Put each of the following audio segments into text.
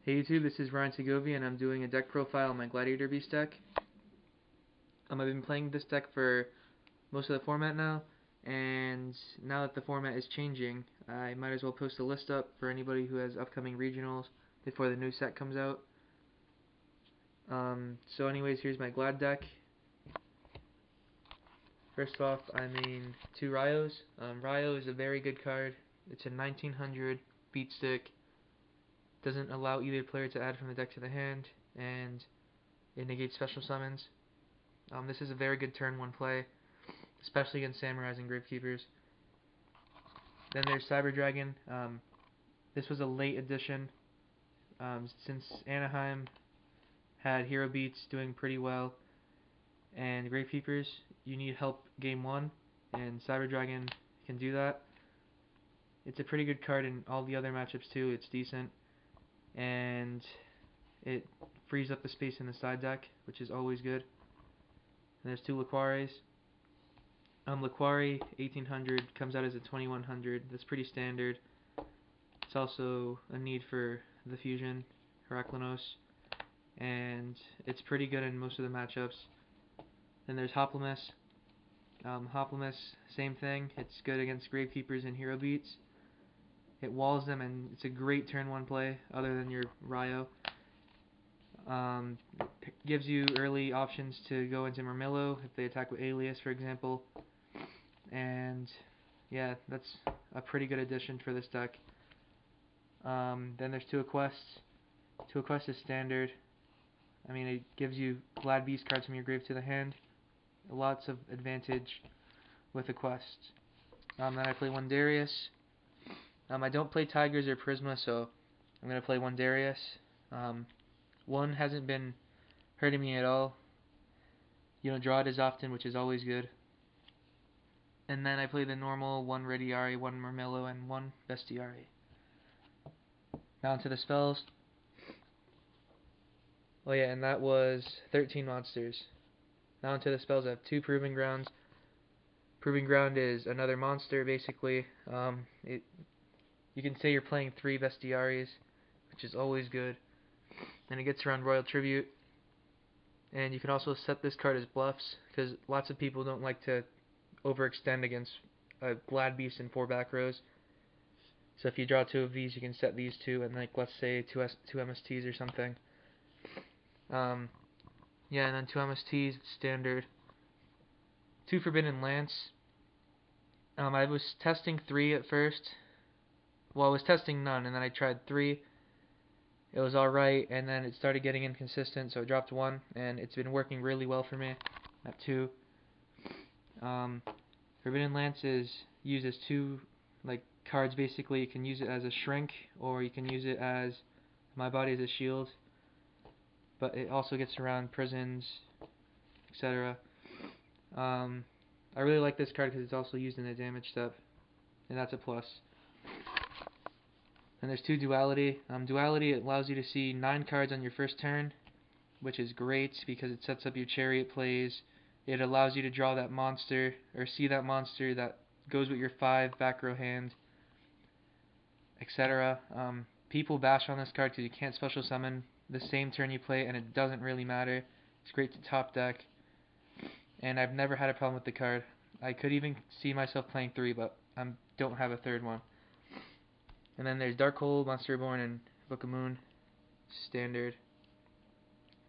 Hey YouTube, this is Ryan Segovia and I'm doing a deck profile on my Gladiator beast deck. I've been playing this deck for most of the format now, and now that the format is changing, I might as well post a list up for anybody who has upcoming regionals before the new set comes out. So anyways, here's my Glad deck. First off, I mean 2 Ryos. Ryo is a very good card. It's a 1900 beat stick. Doesn't allow either player to add from the deck to the hand, and it negates special summons. This is a very good turn 1 play, especially against Samurais and Gravekeepers. Then there's Cyber Dragon. This was a late addition, since Anaheim had Hero Beats doing pretty well, and Gravekeepers, you need help game 1, and Cyber Dragon can do that. It's a pretty good card in all the other matchups too. It's decent, and it frees up the space in the side deck, which is always good. And there's 2 Laquares. Laquari 1800 comes out as a 2100. That's pretty standard. It's also a need for the fusion, Heraklinos, and it's pretty good in most of the matchups. Then there's Hoplimus. Hoplimus, same thing. It's good against Gravekeepers and Hero Beats. It walls them, and it's a great turn 1 play, other than your Ryo. It gives you early options to go into Murmillo if they attack with Alias, for example. And yeah, that's a pretty good addition for this deck. Then there's 2 Quests. 2 Quests is standard. I mean, it gives you Glad Beast cards from your grave to the hand. Lots of advantage with a quest. Then I play 1 Darius. I don't play Tigers or Prisma, so I'm going to play 1 Darius. 1 hasn't been hurting me at all. You don't draw it as often, which is always good. And then I play the normal 1 Rediari, 1 Murmillo, and 1 Bestiari. Now onto the spells. Oh yeah, and that was 13 monsters. Now onto the spells. I have 2 Proving Grounds. Proving Ground is another monster, basically. You can say you're playing 3 Bestiaries, which is always good. And it gets around Royal Tribute. And you can also set this card as bluffs, because lots of people don't like to overextend against a Glad Beast in 4 back rows. So if you draw 2 of these, you can set these 2, and like let's say 2 MSTs or something. Yeah, and then 2 MSTs, standard. 2 Forbidden Lance. I was testing 3 at first. Well, I was testing none, and then I tried 3. It was alright, and then it started getting inconsistent, so I dropped 1, and it's been working really well for me at 2. Forbidden Lance is used as 2 cards, basically. You can use it as a shrink, or you can use it as my body as a shield, but it also gets around prisons, etc. I really like this card because it's also used in the damage step, and that's a plus. And there's 2 Duality. Duality allows you to see 9 cards on your first turn, which is great because it sets up your chariot plays. It allows you to draw that monster, or see that monster that goes with your 5 back row hand, etc. People bash on this card because you can't special summon the same turn you play, and it doesn't really matter. It's great to top deck, and I've never had a problem with the card. I could even see myself playing 3, but I don't have a 3rd one. And then there's Darkhold, Monster Reborn, and Book of Moon, standard.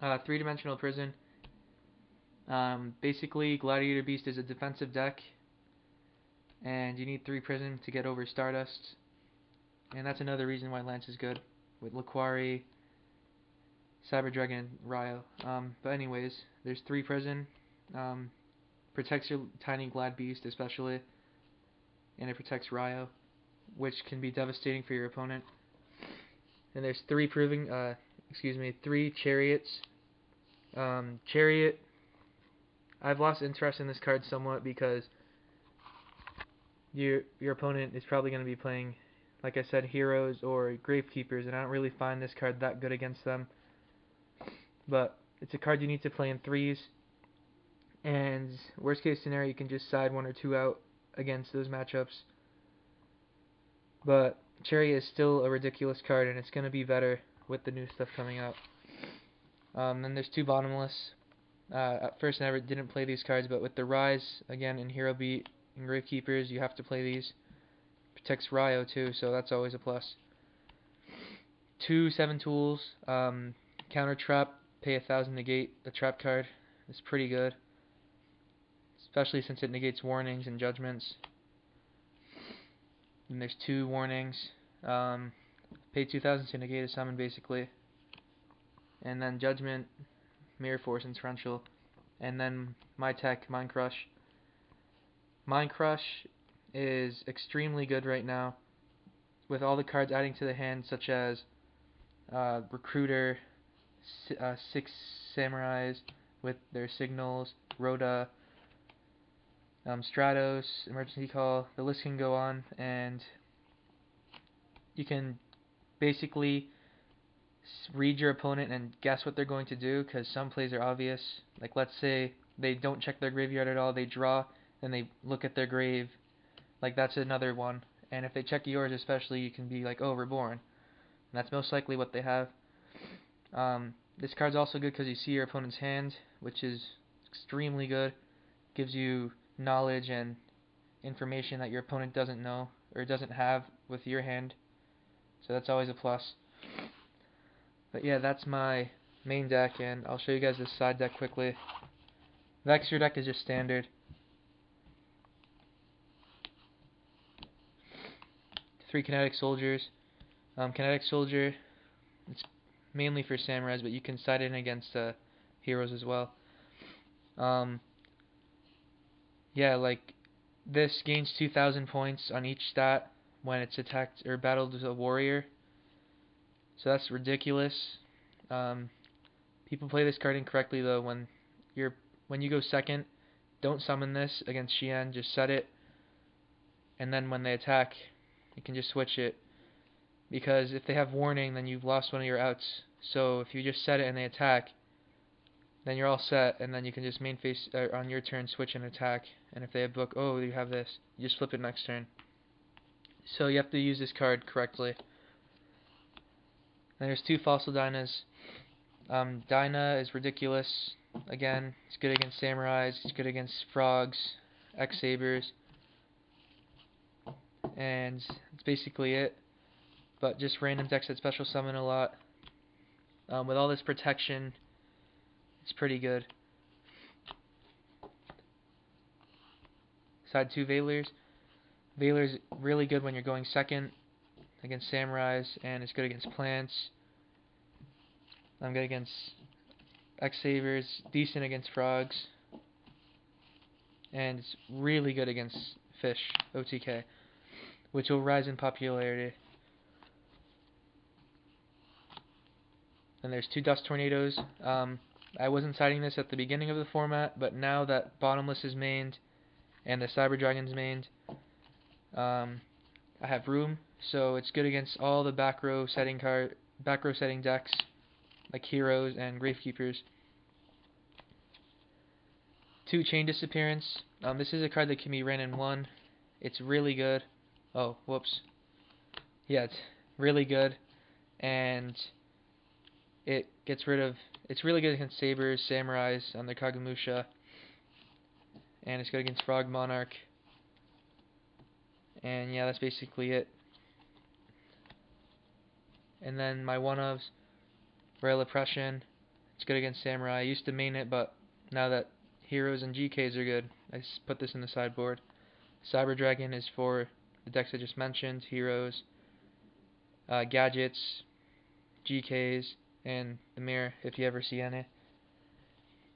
3-dimensional prison. Basically, Gladiator Beast is a defensive deck, and you need 3 prison to get over Stardust. And that's another reason why Lance is good, with Laquari, Cyber Dragon, and Ryo. But anyways, there's 3 prison. Protects your tiny Glad Beast especially, and it protects Ryo, which can be devastating for your opponent. And there's 3 3 chariots. Chariot, I've lost interest in this card somewhat because your opponent is probably going to be playing, like I said, heroes or Gravekeepers, and I don't really find this card that good against them. But it's a card you need to play in 3s, and worst case scenario, you can just side 1 or 2 out against those matchups. But Cherry is still a ridiculous card, and it's going to be better with the new stuff coming out. Then there's two Bottomless. At first I never didn't play these cards, but with the Rise, again, in Hero Beat and Gravekeepers, you have to play these. Protects Ryo too, so that's always a plus. Two 7 tools, counter trap, pay 1,000 negate the trap card. It's pretty good, especially since it negates warnings and judgments. And there's 2 warnings, pay 2,000 to negate a summon basically. And then Judgment, Mirror Force, and Torrential. And then my tech, Mind Crush. Mind Crush is extremely good right now, with all the cards adding to the hand, such as Recruiter, 6 Samurais with their signals, Rhoda, Stratos, Emergency Call. The list can go on, and you can basically read your opponent and guess what they're going to do, because some plays are obvious. Like, let's say they don't check their graveyard at all, they draw, then they look at their grave. Like, that's another one. And if they check yours especially, you can be like, oh, Reborn. And that's most likely what they have. This card's also good because you see your opponent's hand, which is extremely good. Gives you knowledge and information that your opponent doesn't know or doesn't have with your hand. So that's always a plus. But yeah, that's my main deck, and I'll show you guys this side deck quickly. The extra deck is just standard. 3 Kinetic Soldiers. Kinetic Soldier, it's mainly for Samurais, but you can side in against heroes as well. Yeah, like, this gains 2,000 points on each stat when it's attacked or battled with a warrior. So that's ridiculous. People play this card incorrectly though. When you go second, don't summon this against Xian. Just set it, and then when they attack, you can just switch it. Because if they have warning, then you've lost one of your outs. So if you just set it and they attack, then you're all set, and then you can just main face on your turn switch and attack. And if they have book, oh, you have this, you just flip it next turn. So you have to use this card correctly. Then there's 2 Fossil Dynas. Dyna is ridiculous. Again, it's good against Samurais, it's good against Frogs, X-Sabers, and that's basically it. But just random decks that special summon a lot. With all this protection, it's pretty good. Side 2 Veilers. Veilers really good when you're going second against Samurais, and it's good against plants. I'm good against X-Sabers, decent against Frogs, and it's really good against Fish, OTK, which will rise in popularity. Then there's 2 Dust Tornadoes. I wasn't citing this at the beginning of the format, but now that Bottomless is mained and the Cyber Dragon's mained, I have room, so it's good against all the back row setting decks like Heroes and Gravekeepers. 2 Chain Disappearance. This is a card that can be ran in 1. It's really good. Oh, whoops. Yeah, it's really good, and it gets rid of. It's really good against Sabers, Samurais on the Kagemusha, and it's good against Frog Monarch. And yeah, that's basically it. And then my one-ofs, Rail Oppression. It's good against Samurai. I used to main it, but now that Heroes and GKs are good, I put this in the sideboard. Cyber Dragon is for the decks I just mentioned, Heroes, Gadgets, GKs, and the Mirror, if you ever see any.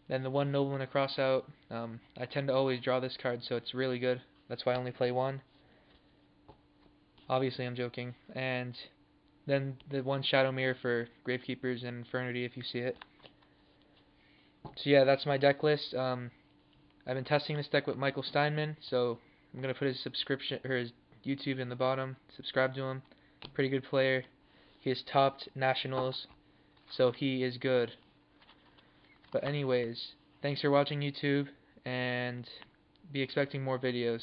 Then the 1 Nobleman a Crossout. I tend to always draw this card, so it's really good. That's why I only play 1. Obviously, I'm joking. And then the 1 Shadow Mirror for Gravekeepers and Infernity, if you see it. So yeah, that's my deck list. I've been testing this deck with Michael Steinman, so I'm gonna put his subscription or his YouTube in the bottom. Subscribe to him. Pretty good player. He has topped nationals, so he is good. But anyways, thanks for watching YouTube, and be expecting more videos.